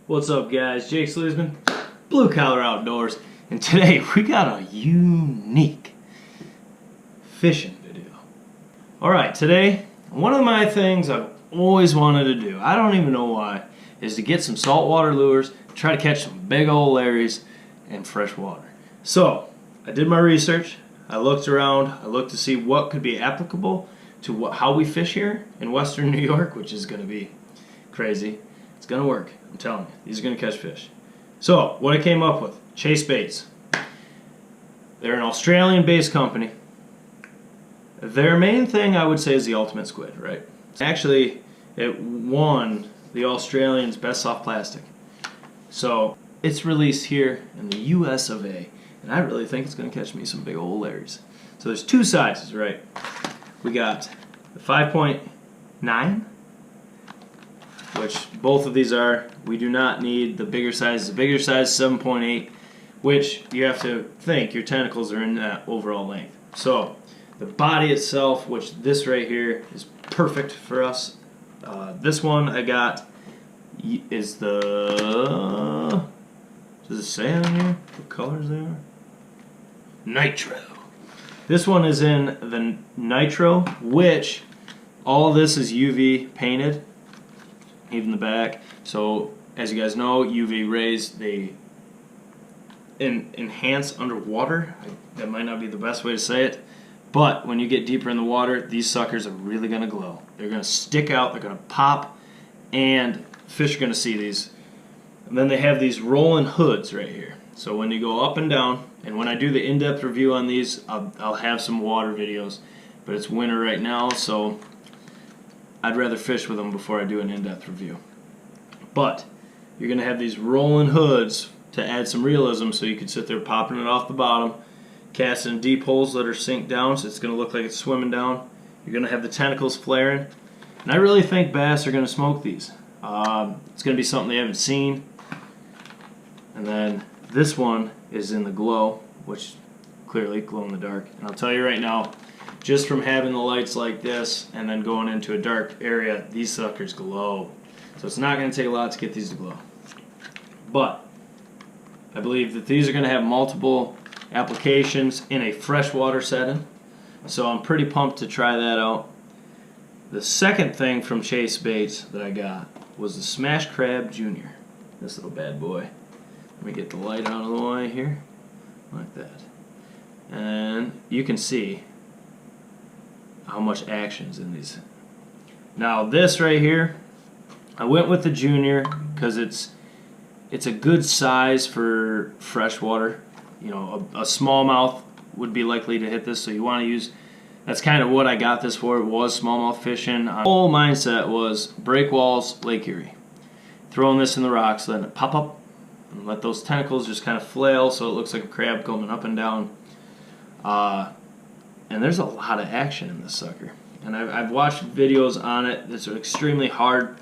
What's up, guys? Jake Sleesman, Blue Collar Outdoors, and today we got a unique fishing video. Alright, today, one of my things I've always wanted to do, I don't even know why, is to get some saltwater lures, try to catch some big old Larrys in fresh water. So, I did my research, I looked around, I looked to see what could be applicable to how we fish here in western New York, which is going to be crazy. It's going to work, I'm telling you. These are going to catch fish. So, what I came up with, CHASEBAITS. They're an Australian-based company. Their main thing, I would say, is the ultimate squid, right? Actually, it won the Australians' best soft plastic. So, it's released here in the US of A. And I really think it's going to catch me some big old Larrys. So, there's two sizes, right? We got the 5.9, which both of these are. We do not need the bigger size. The bigger size is 7.8, which you have to think your tentacles are in that overall length. So the body itself, which this right here is perfect for us. This one I got is the, does it say on here what colors they are? NITRO. This one is in the NITRO, which all of this is UV painted, even the back. So as you guys know, UV rays, they enhance underwater. That might not be the best way to say it, but when you get deeper in the water, these suckers are really going to glow. They're going to stick out, they're going to pop, and fish are going to see these. And then they have these rolling hoods right here. So when you go up and down, and when I do the in-depth review on these, I'll have some water videos, but it's winter right now, so I'd rather fish with them before I do an in-depth review. But you're going to have these rolling hoods to add some realism, so you can sit there popping it off the bottom, casting deep holes that are sink down, so it's going to look like it's swimming down. You're going to have the tentacles flaring, and I really think bass are going to smoke these. It's going to be something they haven't seen. And then this one is in the glow, which clearly glow in the dark. And I'll tell you right now, just from having the lights like this and then going into a dark area, these suckers glow. So it's not going to take a lot to get these to glow. But I believe that these are going to have multiple applications in a freshwater setting. So I'm pretty pumped to try that out. The second thing from CHASEBAITS that I got was the Smash Crab Junior. This little bad boy. Let me get the light out of the way here. Like that. And you can see how much action's in these. Now this right here, I went with the Junior because it's a good size for freshwater. You know, a smallmouth would be likely to hit this, so you want to use, that's kind of what I got this for. It was smallmouth fishing. My whole mindset was break walls, Lake Erie. Throwing this in the rocks, letting it pop up, and let those tentacles just kind of flail so it looks like a crab coming up and down. And there's a lot of action in this sucker. And I've watched videos on it. It's extremely hard.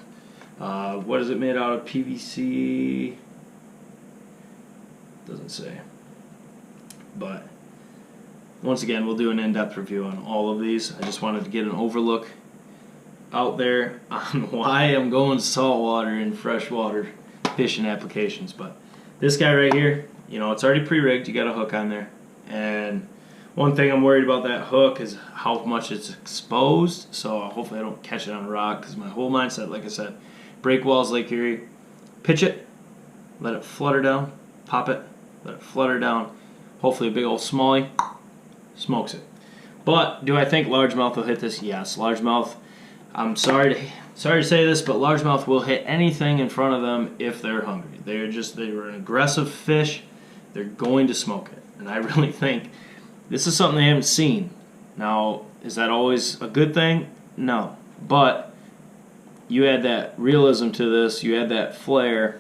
What is it made out of? PVC? Doesn't say. But once again, we'll do an in-depth review on all of these. I just wanted to get an overlook out there on why I'm going saltwater and freshwater fishing applications. But this guy right here, you know, it's already pre-rigged. You got a hook on there. And one thing I'm worried about that hook is how much it's exposed. So hopefully I don't catch it on a rock, because my whole mindset, like I said, break walls, Lake Erie, pitch it, let it flutter down, pop it, let it flutter down. Hopefully a big old smallie smokes it. But do I think largemouth will hit this? Yes, largemouth. I'm sorry to say this, but largemouth will hit anything in front of them if they're hungry. They were an aggressive fish. They're going to smoke it. And I really think this is something they haven't seen. Now, is that always a good thing? No. But you add that realism to this, you add that flare,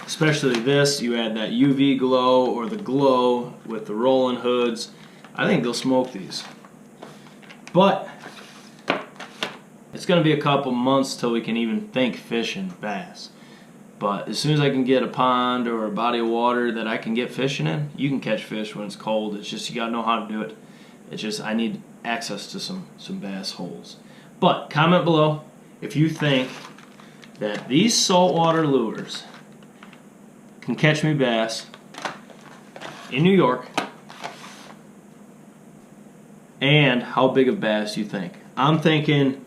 especially this, you add that UV glow or the glow with the rolling hoods. I think they'll smoke these. But it's going to be a couple months till we can even think fishing bass. But as soon as I can get a pond or a body of water that I can get fishing in, you can catch fish when it's cold. It's just you got to know how to do it. It's just I need access to some bass holes. But comment below if you think that these saltwater lures can catch me bass in New York, and how big of bass you think. I'm thinking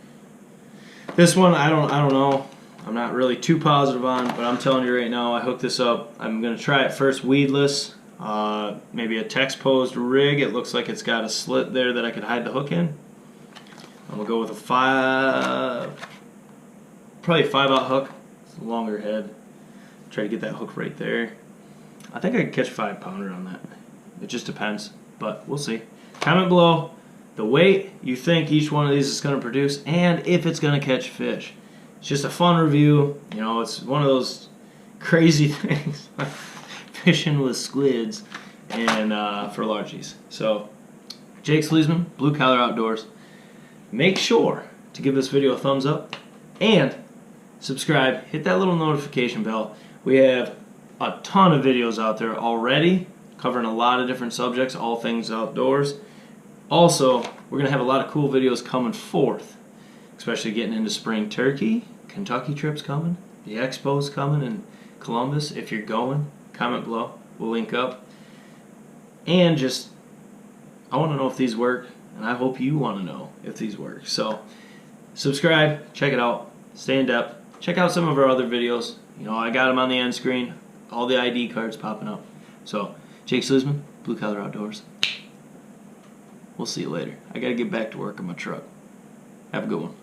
this one, I don't know. I'm not really too positive on, but I'm telling you right now, I hooked this up. I'm gonna try it first weedless, maybe a text posed rig. It looks like it's got a slit there that I could hide the hook in. I'm gonna go with a probably a 5/0 hook. It's a longer head. Try to get that hook right there. I think I could catch a 5-pounder on that. It just depends, but we'll see. Comment below the weight you think each one of these is going to produce, and if it's going to catch fish. It's just a fun review. You know, it's one of those crazy things, fishing with squids and for largies. So, Jake Sleesman, Blue Collar Outdoors. Make sure to give this video a thumbs up and subscribe. Hit that little notification bell. We have a ton of videos out there already covering a lot of different subjects, all things outdoors. Also, we're going to have a lot of cool videos coming forth, especially getting into spring turkey. Kentucky trip's coming. The expo's coming in Columbus. If you're going, comment below. We'll link up. And just, I want to know if these work, and I hope you want to know if these work. So, subscribe, check it out, stay in depth. Check out some of our other videos. You know, I got them on the end screen. All the ID cards popping up. So, Jake Sleesman, Blue Collar Outdoors. We'll see you later. I got to get back to work on my truck. Have a good one.